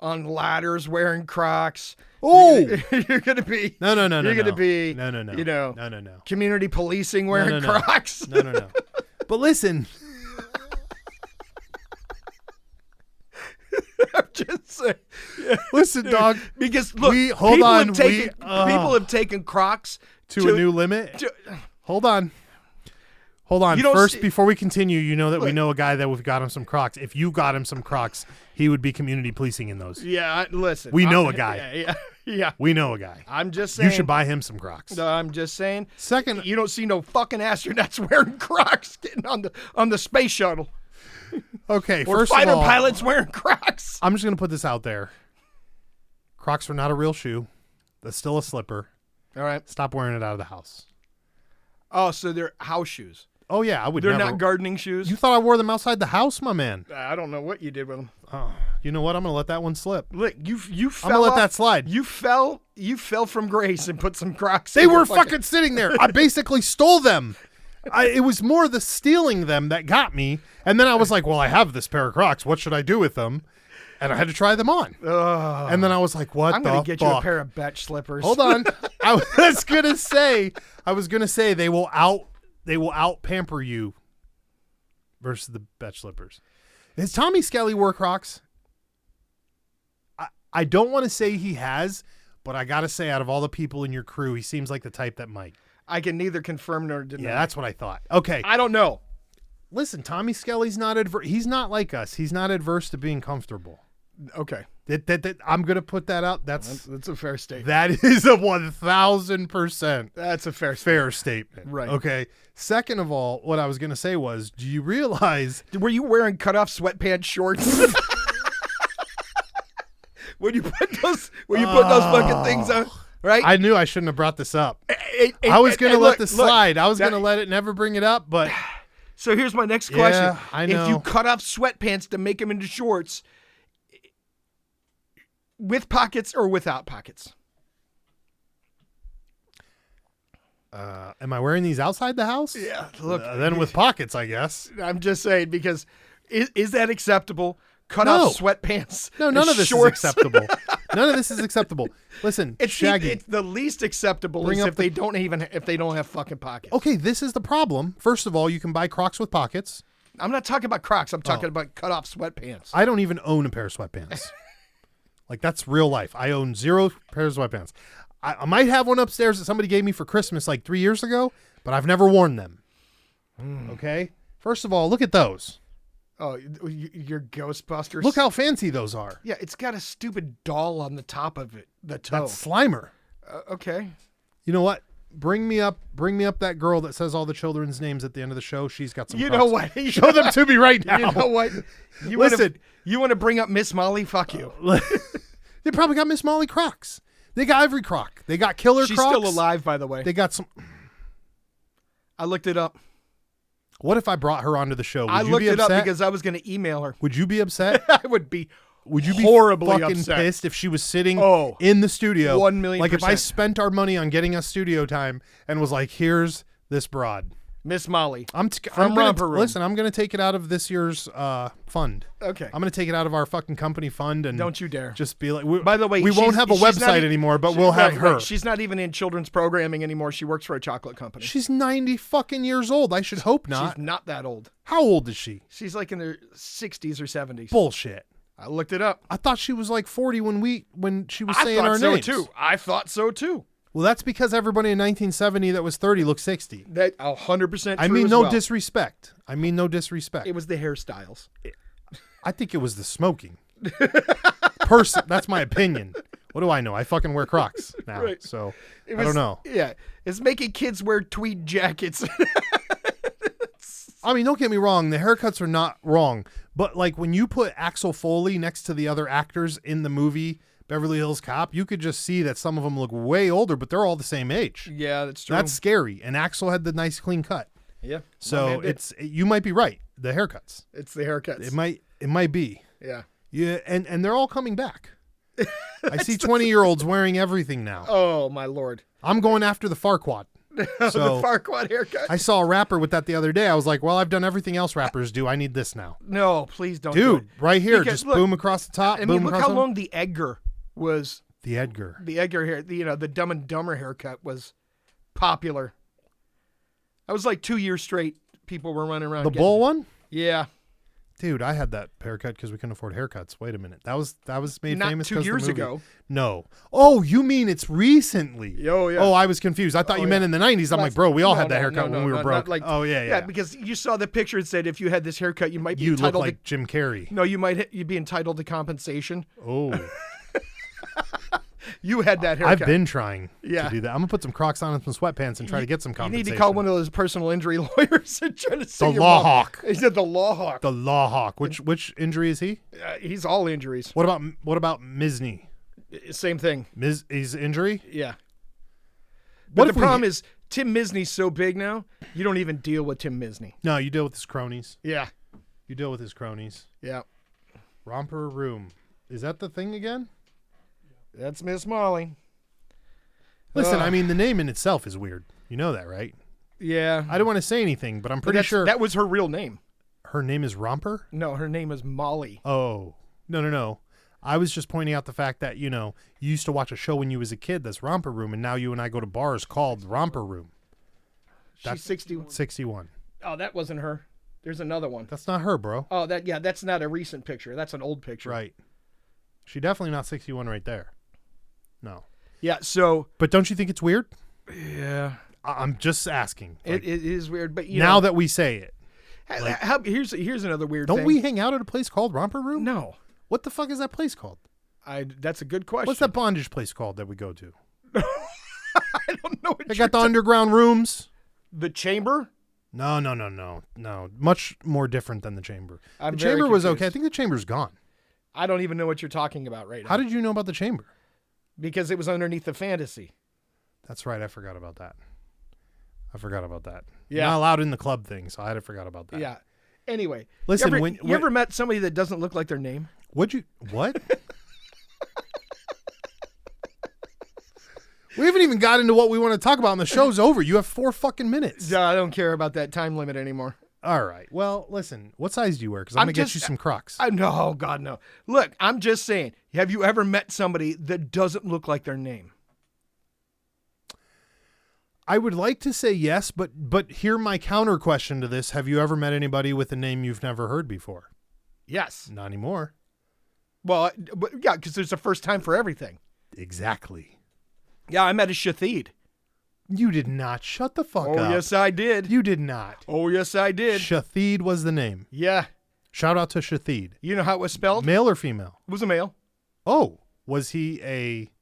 on ladders wearing Crocs. Oh, you're going to be no. You're going to be no. You know, no. community policing wearing No. Crocs. No. But listen. I'm just saying. Listen, dog. Because look, people have taken Crocs to a new limit. Hold on. First, before we continue, you know that we know a guy that we've got him some Crocs. If you got him some Crocs, he would be community policing in those. Yeah, listen. We know a guy. Yeah. We know a guy. I'm just saying. You should buy him some Crocs. I'm just saying. Second, you don't see no fucking astronauts wearing Crocs getting on the space shuttle. Okay, or first fighter of all, pilots wearing Crocs. I'm just going to put this out there. Crocs are not a real shoe. That's still a slipper. All right. Stop wearing it out of the house. Oh, so they're house shoes. Oh, yeah, I would They're never. not gardening shoes? You thought I wore them outside the house, my man. I don't know what you did with them. Oh, you know what? I'm going to let that one slip. Look, you fell I'm going to let off- that slide. You fell from grace and put some Crocs. They in your were fucking sitting there. I basically stole them. It was more the stealing them that got me. And then I was like, well, I have this pair of Crocs. What should I do with them? And I had to try them on. And then I was like, what I'm the gonna get fuck? you a pair of Betch slippers. Hold on. I was gonna say they will out pamper you versus the Betch slippers. Has Tommy Skelly wore Crocs? I don't want to say he has, but I gotta say, out of all the people in your crew, he seems like the type that might. I can neither confirm nor deny. Yeah, that's what I thought. Okay. I don't know. Listen, Tommy Skelly's not he's not like us. He's not adverse to being comfortable. Okay. I'm gonna put that out. That's a fair statement. That is a 1,000%. That's a fair statement. Right. Okay. Second of all, what I was gonna say was, do you realize Were you wearing cutoff sweatpants shorts? when you put those fucking things on, right? I knew I shouldn't have brought this up. I was gonna let this slide. I was gonna let it never bring it up, but so here's my next question. Yeah, I know. If you cut off sweatpants to make them into shorts, with pockets or without pockets? Am I wearing these outside the house? Yeah. Look, then with pockets, I guess. I'm just saying, because is that acceptable? Cut off sweatpants. No, none of this is acceptable. None of this is acceptable. Listen, Shaggy. It's the least acceptable is if they don't have fucking pockets. Okay, this is the problem. First of all, you can buy Crocs with pockets. I'm not talking about Crocs. I'm talking about cut off sweatpants. I don't even own a pair of sweatpants. Like, that's real life. I own 0 pairs of sweatpants. I might have one upstairs that somebody gave me for Christmas like 3 years ago, but I've never worn them. Okay? First of all, look at those. Oh, your Ghostbusters. Look how fancy those are. Yeah, it's got a stupid doll on the top of it, the toe. That's Slimer. Okay. You know what? Bring me up that girl that says all the children's names at the end of the show. She's got some You Crocs. know what? Show them to me right now. You know what? Listen. You want to bring up Miss Molly? Fuck you. They probably got Miss Molly Crocs. They got every Croc. They got killer She's Crocs. still alive, by the way. They got some. I looked it up. What if I brought her onto the show? Would I you looked be it upset? up because I was going to email her. Would you be upset? I would be. Would you be horribly fucking upset. pissed if she was sitting Oh, in the studio? 1,000,000%. Like if I spent our money on getting us studio time and was like, "Here's this broad, Miss Molly." I'm From Romper Room. Listen, I'm gonna take it out of this year's fund. Okay. I'm gonna take it out of our fucking company fund and Don't you dare. just be like. By the way, we won't have a she's not website anymore, but we'll have her. Right. She's not even in children's programming anymore. She works for a chocolate company. She's 90 fucking years old. I should hope not. She's not that old. How old is she? She's like in her 60s or 70s. Bullshit. I looked it up. I thought she was like 40 when she was saying our names. I thought so too. Well, that's because everybody in 1970 that was 30 looked 60. That 100% true. I mean, as no well. disrespect. I mean, no disrespect. It was the hairstyles. I think it was the smoking. That's my opinion. What do I know? I fucking wear Crocs now, Right. so It I don't know. Yeah, it's making kids wear tweed jackets. I mean, don't get me wrong. The haircuts are not wrong, but like when you put Axel Foley next to the other actors in the movie Beverly Hills Cop, you could just see that some of them look way older, but they're all the same age. Yeah, that's true. That's scary. And Axel had the nice clean cut. Yeah. So you might be right. The haircuts. It's the haircuts. It might be. Yeah. Yeah, and they're all coming back. I see 20-year-olds wearing everything now. Oh my lord. I'm going after the Farquaad. So the Farquaad haircut. I saw a rapper with that the other day. I was like, well, I've done everything else rappers do. I need this now. No, please don't. Do Dude, it. right here. Because, just look, boom across the top. I boom mean, look across how the long the Edgar was. The Edgar. The Edgar hair, the Dumb and Dumber haircut was popular. That was like 2 years straight. People were running around. The bull one? Yeah. Dude, I had that haircut because we couldn't afford haircuts. Wait a minute. That was made Not famous 2 years ago. No. Oh, you mean it's recently? Oh, yeah. Oh, I was confused. I thought you meant in the 90s. I'm like, bro, we all had that haircut when we were broke. Like, oh, yeah. Yeah, because you saw the picture and said if you had this haircut, you might be You look entitled like Jim Carrey. No, you'd be entitled to compensation. Oh. You had that haircut. I've been trying Yeah. to do that. I'm going to put some Crocs on and some sweatpants and try to get some You compensation. need to call one of those personal injury lawyers and try to sue The your Law mom. Hawk. He said the Law Hawk. The Law Hawk. Which injury is he? He's all injuries. What about Misney? Same thing. His injury? Yeah. What But if the problem is Tim Misney's so big now, you don't even deal with Tim Misney. No, you deal with his cronies. Yeah. You deal with his cronies. Yeah. Romper Room. Is that the thing again? That's Miss Molly. Listen, I mean, the name in itself is weird. You know that, right? Yeah. I don't want to say anything, but I'm But pretty sure that was her real name. her name is Romper. No, her name is Molly. Oh, no. I was just pointing out the fact that, you used to watch a show when you was a kid that's Romper Room, and now you and I go to bars called Romper Room. She's 60. 61. Oh, that wasn't her. There's another one. That's not her, bro. Oh, that's not a recent picture. That's an old picture. Right. She definitely not 61 right there. No. Yeah, so. But don't you think it's weird? Yeah. I'm just asking. It is weird, but now that we say it. Here's another weird Don't thing. we hang out at a place called Romper Room? No. What the fuck is that place called? That's a good question. What's that bondage place called that we go to? I don't know. They got the underground rooms. The Chamber? No. Much more different than the Chamber. I'm The very Chamber was confused. okay. I think the Chamber's gone. I don't even know what you're talking about right now. How did you know about the Chamber? Because it was underneath the Fantasy. That's right. I forgot about that. Yeah. Not allowed in the club thing, so I forgot about that. Yeah. Anyway, Listen, you ever met somebody that doesn't look like their name? What? We haven't even got into what we want to talk about, and the show's over. You have 4 fucking minutes. I don't care about that time limit anymore. All right. Well, listen. What size do you wear? Because I'm going to get you some Crocs. No, God, no. Look, I'm just saying, have you ever met somebody that doesn't look like their name? I would like to say yes, but hear my counter question to this. Have you ever met anybody with a name you've never heard before? Yes. Not anymore. Well, yeah, because there's a first time for everything. Exactly. Yeah, I met a Shathid. You did not. Shut the fuck up. Oh, yes, I did. You did not. Oh, yes, I did. Shathid was the name. Yeah. Shout out to Shathid. You know how it was spelled? Male or female? It was a male. Oh, was he a...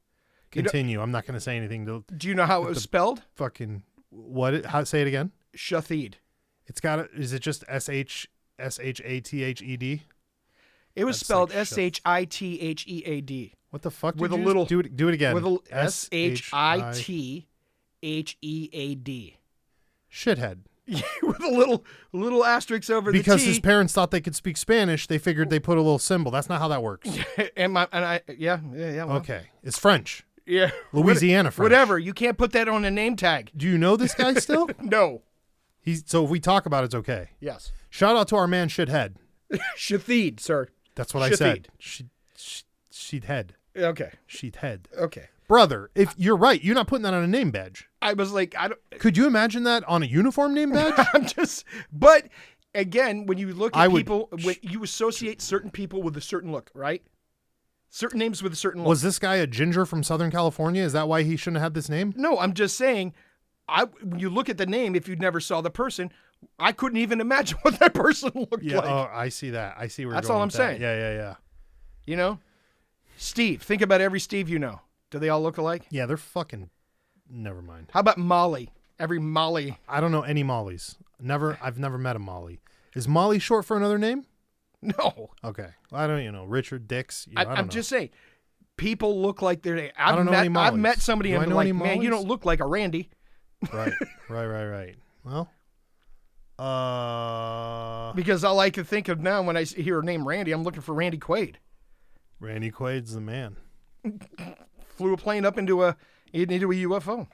Continue. I'm not going to say anything. Do you know how it was spelled? Fucking... What? How? Say it again. Shathid. It's got... Is it just SHATHED? It was That's spelled like SHITHEAD. What the fuck? With did a you little... just do it again. With a SHITHEAD. Shithead. With a little asterisk over Because the T. his parents thought they could speak Spanish, they figured they put a little symbol. That's not how that works. Yeah. Well, Okay. It's French. Yeah. Louisiana French. Whatever. You can't put that on a name tag. Do you know this guy still? No. So if we talk about it, it's okay. Yes. Shout out to our man Shithead. Shathid, sir. That's what I said. Sheathead. Okay. Sheathead. Okay. Brother, if you're right, you're not putting that on a name badge. I was like, I don't. Could you imagine that on a uniform name badge? But again, when you look at when you associate certain people with a certain look, right? Certain names with a certain look. Was this guy a ginger from Southern California? Is that why he shouldn't have had this name? No, I'm just saying, when you look at the name, if you never saw the person, I couldn't even imagine what that person looked like. Oh, I see that. I see where That's you're going all I'm with saying. That. Yeah. You know? Steve. Think about every Steve you know. Do they all look alike? Yeah, they're fucking... Never mind. How about Molly? Every Molly. I don't know any Mollys. I've never met a Molly. Is Molly short for another name? No. Okay. I don't, Richard Dix. I don't know. Just saying, people look like they're... I don't know any Mollys. I've met somebody and been like, man, you Mollys? don't look like a Randy. Right. Well, because all I can think of now when I hear a name Randy, I'm looking for Randy Quaid. Randy Quaid's the man. Flew a plane up into a UFO.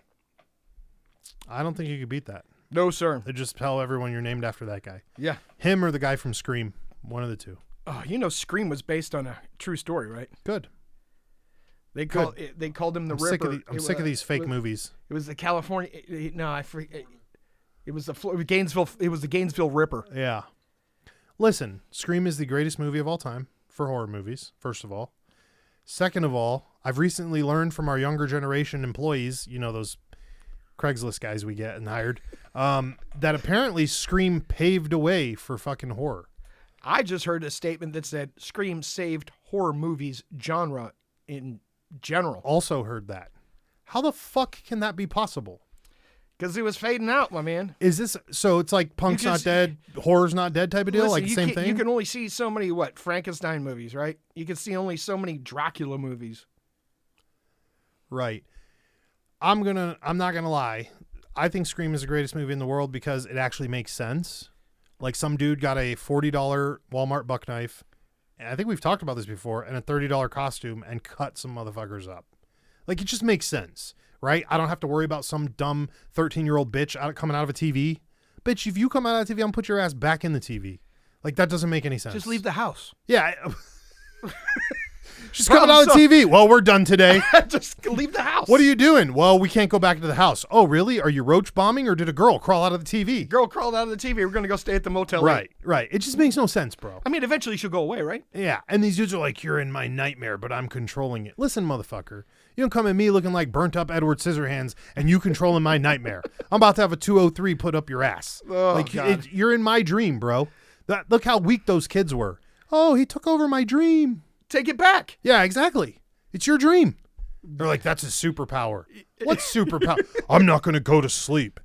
I don't think you could beat that. No, sir. They just tell everyone you're named after that guy. Yeah. Him or the guy from Scream. One of the two. Oh, Scream was based on a true story, right? Good. They called him the Ripper. I'm sick of these fake movies. It was the California. No, I forget. It was the Gainesville. It was the Gainesville Ripper. Yeah. Listen, Scream is the greatest movie of all time for horror movies. First of all. Second of all, I've recently learned from our younger generation employees, those Craigslist guys we get and hired, that apparently Scream paved a way for fucking horror. I just heard a statement that said Scream saved horror movies genre in general. Also heard that. How the fuck can that be possible? Because it was fading out, my man. Is this so? It's like punk's not dead, horror's not dead type of deal, like the same thing. You can only see so many Frankenstein movies, right? You can see only so many Dracula movies. Right. I'm not gonna lie. I think Scream is the greatest movie in the world because it actually makes sense. Like some dude got a $40 Walmart buck knife, and I think we've talked about this before, and a $30 costume and cut some motherfuckers up. Like it just makes sense. right? I don't have to worry about some dumb 13-year-old bitch coming out of a TV. Bitch, if you come out of the TV, I'm gonna put your ass back in the TV. Like, that doesn't make any sense. Just leave the house. Yeah. She's coming out of the TV. Well, we're done today. Just leave the house. What are you doing? Well, we can't go back to the house. Oh, really? Are you roach bombing, or did a girl crawl out of the TV? Girl crawled out of the TV. We're going to go stay at the Motel 8. Right, right. It just makes no sense, bro. I mean, eventually she'll go away, right? Yeah, and these dudes are like, you're in my nightmare, but I'm controlling it. Listen, motherfucker. You don't come at me looking like burnt up Edward Scissorhands and you controlling my nightmare. I'm about to have a 203 put up your ass. Oh, like, God. you're in my dream, bro. Look how weak those kids were. Oh, he took over my dream. Take it back. Yeah, exactly. It's your dream. They're like, that's a superpower. What superpower? I'm not going to go to sleep.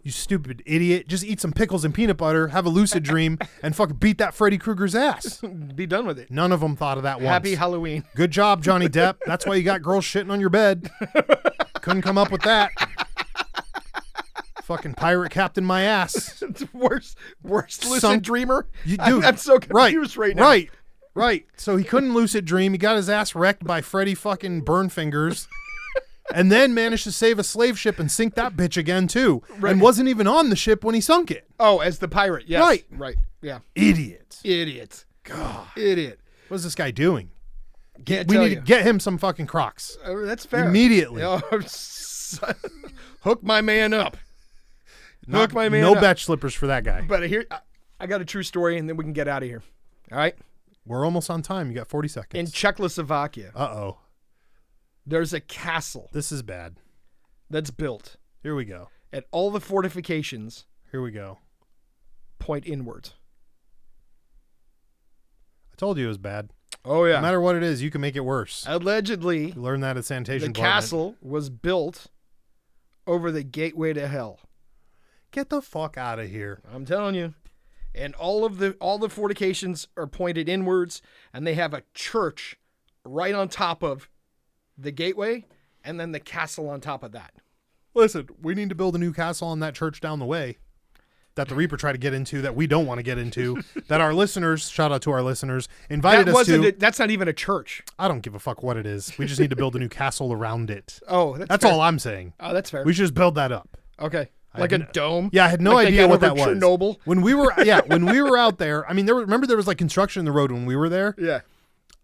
You stupid idiot. Just eat some pickles and peanut butter, have a lucid dream, and fucking beat that Freddy Krueger's ass. Be done with it. None of them thought of that once. Happy Halloween. Good job, Johnny Depp. That's why you got girls shitting on your bed. Couldn't come up with that. Fucking pirate captain my ass. worst lucid dreamer. Dude, I'm so confused right now. Right. So he couldn't lucid dream. He got his ass wrecked by Freddy fucking Burnfingers. And then managed to save a slave ship and sink that bitch again, too. Right. And wasn't even on the ship when he sunk it. Oh, as the pirate. Yes. Right. Yeah. Idiot. God. Idiot. What's this guy doing? Can't We tell need you. to get him some fucking Crocs. That's fair. Immediately. Oh, hook my man up. Hook my man No up. batch slippers for that guy. But here, I got a true story, and then we can get out of here. All right? We're almost on time. You got 40 In seconds. Czechoslovakia, Uh-oh. there's a castle This is bad. that's built, Here we go. and all the fortifications Here we go. point inwards. I told you it was bad. Oh, yeah. No matter what it is, you can make it worse. Allegedly, You learn that at the sanitation department. castle was built over the gateway to hell. Get the fuck out of here. I'm telling you. And all the fortifications are pointed inwards, and they have a church right on top of the gateway, and then the castle on top of that. Listen, we need to build a new castle on that church down the way that the Reaper tried to get into that we don't want to get into, that our listeners, shout out to our listeners, invited us to. That's not even a church. I don't give a fuck what it is. We just need to build a new castle around it. Oh, That's fair. all I'm saying. Oh, that's fair. We should just build that up. Okay. Like a dome? Yeah, I had no Like they idea got what over that was. Chernobyl? When we were out there, I mean, remember there was like construction in the road when we were there? Yeah.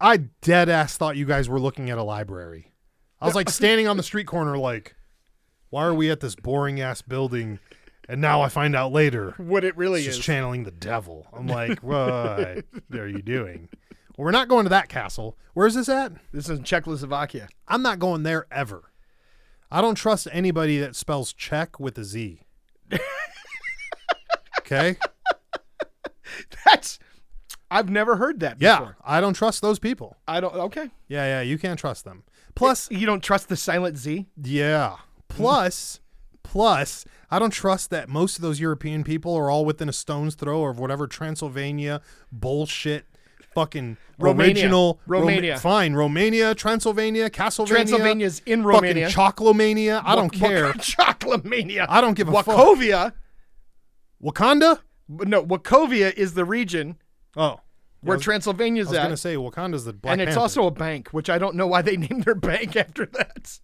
I dead ass thought you guys were looking at a library. I was like standing on the street corner like, why are we at this boring ass building? And now I find out later What it really it's is. just channeling the devil. I'm like, what are you doing? Well, we're not going to that castle. Where's this at? This is Czechoslovakia. I'm not going there ever. I don't trust anybody that spells Czech with a Z. Okay? I've never heard that Yeah, before. I don't trust those people. Okay. Yeah, you can't trust them. Plus, You don't trust the silent Z? yeah. Plus, I don't trust that most of those European people are all within a stone's throw of whatever Transylvania bullshit fucking Romania. original Romania. Fine, Romania, Transylvania, Castlevania, Transylvania's in Romania. fucking Choclomania. I don't care. Chocolomania. I don't give a fuck. Wachovia. Wakanda? No, Wachovia is the region Oh, where I Transylvania's was at. gonna say Wakanda's the Black And it's Panther. also a bank, which I don't know why they named their bank after that.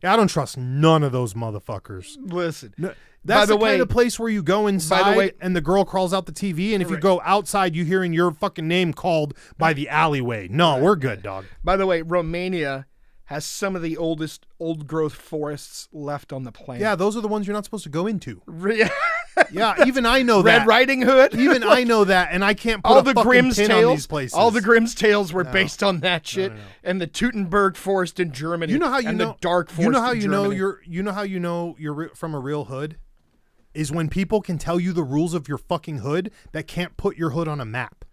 Yeah, I don't trust none of those motherfuckers. Listen. No, that's the the kind way- of place where you go inside way- and the girl crawls out the TV, and if you Right. go outside, you hearing your fucking name called by the alleyway. No, we're good, dog. By the way, Romania has some of the oldest old-growth forests left on the planet. Yeah, those are the ones you're not supposed to go into. Re- Yeah, even I know that. Red Riding Hood. Even I know that, and I can't put all a the fucking Grimm's pin on tales. these places. All the Grimm's tales were based on that shit, no. and the Teutonberg Forest in Germany. You know how you and know the dark forest. You know how in you know Germany. you know how you know you're from a real hood is when people can tell you the rules of your fucking hood that can't put your hood on a map.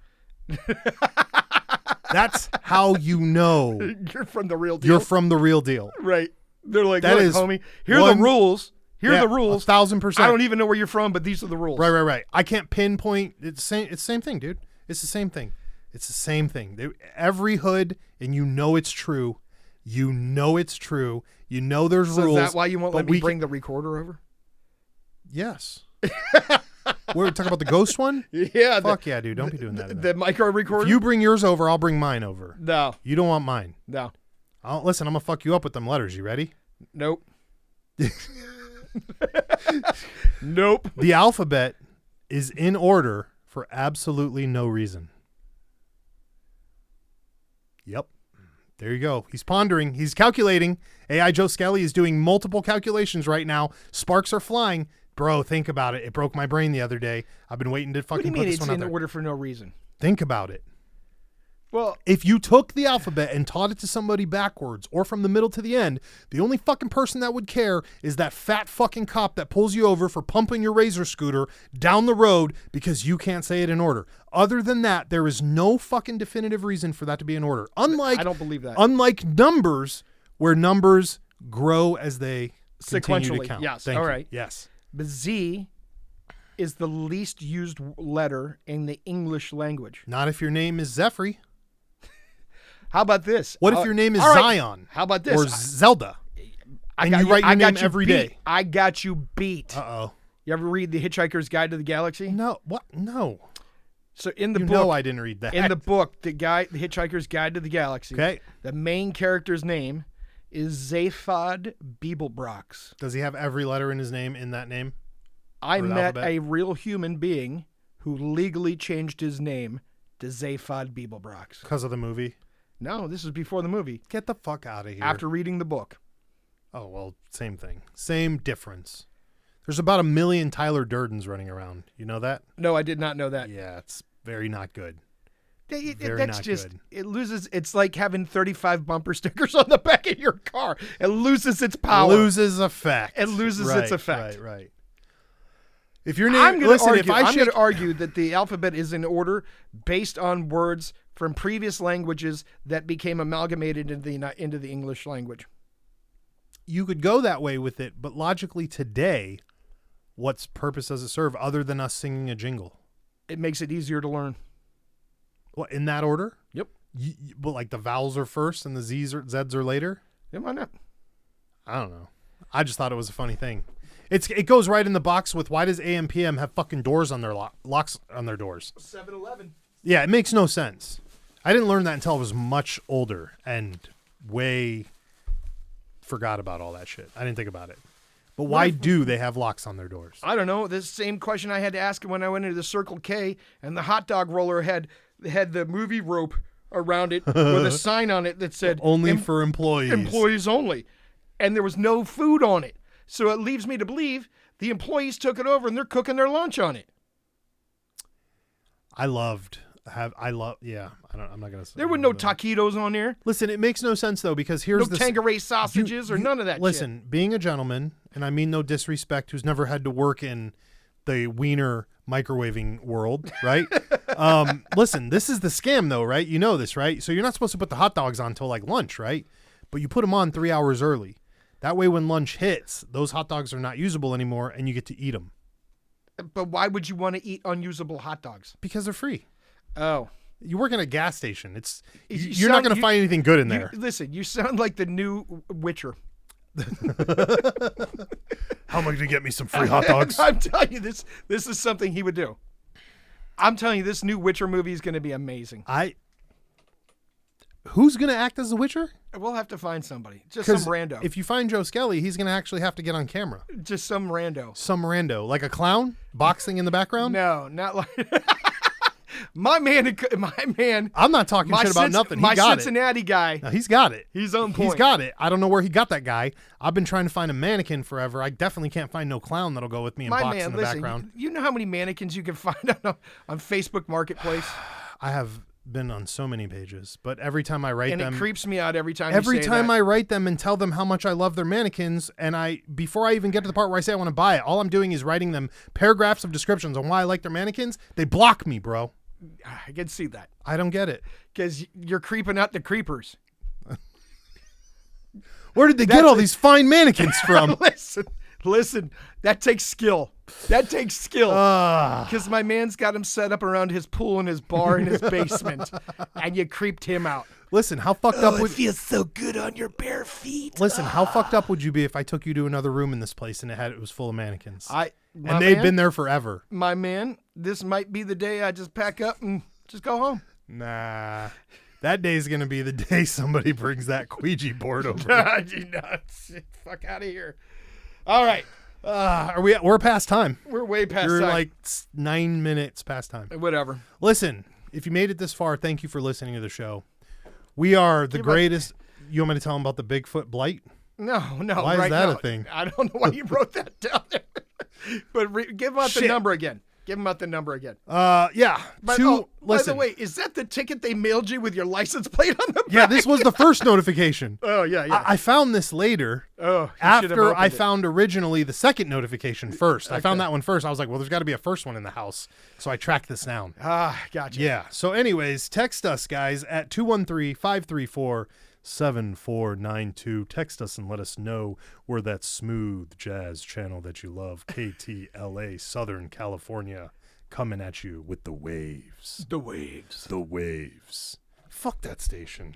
That's how you know You're from the real deal. you're from the real deal. right. They're like, That look, is homie, here are one- the rules. Here Yeah, are the rules. 1,000%. I don't even know where you're from, but these are the rules. Right. I can't pinpoint. It's the same thing, dude. It's the same thing. It's the same thing. Every hood, and you know it's true. You know it's true. You know there's So rules. is that why you won't but let me we bring the recorder over? Yes. We're talking about the ghost one? Yeah. Fuck yeah, dude. Don't be doing that. The micro recorder? If you bring yours over, I'll bring mine over. No. You don't want mine. No. Listen, I'm going to fuck you up with them letters. You ready? Nope. Nope. The alphabet is in order for absolutely no reason. Yep. There you go. He's pondering. He's calculating. AI Joe Skelly is doing multiple calculations right now. Sparks are flying. Bro, think about it. It broke my brain the other day. I've been waiting to What do fucking you put mean this it's one out in there. order for no reason? Think about it. Well, If you took the alphabet and taught it to somebody backwards or from the middle to the end, the only fucking person that would care is that fat fucking cop that pulls you over for pumping your Razor scooter down the road because you can't say it in order. Other than that, there is no fucking definitive reason for that to be in order. I don't believe that. Unlike numbers, where numbers grow as they continue to Sequentially, count. yes. Thank All you. right. Yes. But Z is the least used letter in the English language. Not if your name is Zephyr. How about this? What if your name is all right. Zion? How about this? Or Zelda? And got you write your I got name you every beat. day. I got you beat. Uh-oh. You ever read The Hitchhiker's Guide to the Galaxy? No. What? No. So in the You book, know I didn't read that. in the book, The Hitchhiker's Guide to the Galaxy, Okay. the main character's name is Zaphod Beeblebrox. Does he have every letter in his name in that name? I Or the met alphabet? a real human being who legally changed his name to Zaphod Beeblebrox. Because of the movie? No, this is before the movie. Get the fuck out of here. After reading the book. Oh, well, same thing. Same difference. There's about 1 million Tyler Durdens running around. You know that? No, I did not know that. Yeah, it's very not good. That's not just, good. it loses, it's like having 35 bumper stickers on the back of your car. It loses its power. Loses effect. It loses its effect. Right. If your name, I'm going listen, to argue that the alphabet is in order based on words from previous languages that became amalgamated into the English language. you could go that way with it, but logically today, what's purpose does it serve other than us singing a jingle? It makes it easier to learn. What, in that order? Yep. But like the vowels are first and the Z's are later? Yeah, why not? I don't know. I just thought it was a funny thing. It goes right in the box with why does AM PM have fucking doors on their locks on their doors? 7-Eleven. Yeah, it makes no sense. I didn't learn that until I was much older and way forgot about all that shit. I didn't think about it. But why do they have locks on their doors? I don't know. This same question I had to ask when I went into the Circle K, and the hot dog roller had the movie rope around it with a sign on it that said Only for employees. employees only, and there was no food on it. So it leaves me to believe the employees took it over and they're cooking their lunch on it. I'm not gonna say. There were no taquitos on there, Listen, it makes no sense though, because no here's the Tanqueray sausages or none of that. Listen, being a gentleman, and I mean no disrespect, who's never had to work in the wiener microwaving world, right? Listen, this is the scam though, right? You know this, right? So you're not supposed to put the hot dogs on until like lunch, right? But you put them on 3 hours early. That way when lunch hits, those hot dogs are not usable anymore and you get to eat them. But why would you want to eat unusable hot dogs? Because they're free. Oh. You work in a gas station. You You're not going to find anything good in there. Listen, you sound like the new Witcher. How am I going to get me some free hot dogs? I'm telling you, this is something he would do. I'm telling you, this new Witcher movie is going to be amazing. Who's going to act as the Witcher? We'll have to find somebody. Just some rando. If you find Joe Skelly, he's going to actually have to get on camera. Just some rando. Some rando. Like a clown boxing in the background? No, not like... My man. I'm not talking shit about nothing. He got Cincinnati guy. No, he's got it. He's on point. He's got it. I don't know where he got that guy. I've been trying to find a mannequin forever. I definitely can't find no clown that'll go with me and My box man, in the listen, background. you know how many mannequins you can find on Facebook Marketplace? I have been on so many pages, but every time I write And them, it creeps me out every time. every you say time that. I write them and tell them how much I love their mannequins, and before I even get to the part where I say I want to buy it, all I'm doing is writing them paragraphs of descriptions on why I like their mannequins. They block me, bro. I can see that I don't get it. because you're creeping out the creepers. Where did they get all these fine mannequins from? Listen. That takes skill. Ah. Because my man's got him set up around his pool and his bar in his basement, and you creeped him out. Listen, how fucked up would feels so good on your bare feet. Listen, how fucked up would you be if I took you to another room in this place and it was full of mannequins? And they've been there forever. My man, this might be the day I just pack up and just go home. Nah. that. day is going to be the day somebody brings that Ouija board over. You nuts. Fuck out of here. All right. We're past time. We're way past You're time. like 9 minutes past time. Whatever. Listen, if you made it this far, thank you for listening to the show. We are the greatest. You want me to tell them about the Bigfoot blight? No. Why is that a thing? I don't know why you wrote that down there. But give out the number again. Give them out the number again. Yeah. By the way, is that the ticket they mailed you with your license plate on the back? Yeah, this was the first notification. Oh, yeah. I found this later. Oh, after I found originally the second notification first. I found that one first. I was like, well, there's got to be a first one in the house. So I tracked this down. Gotcha. Yeah. So anyways, text us, guys, at 213-534-7492. Text us and let us know where that smooth jazz channel that you love, KTLA, Southern California, coming at you with the waves. The waves. The waves. Fuck that station.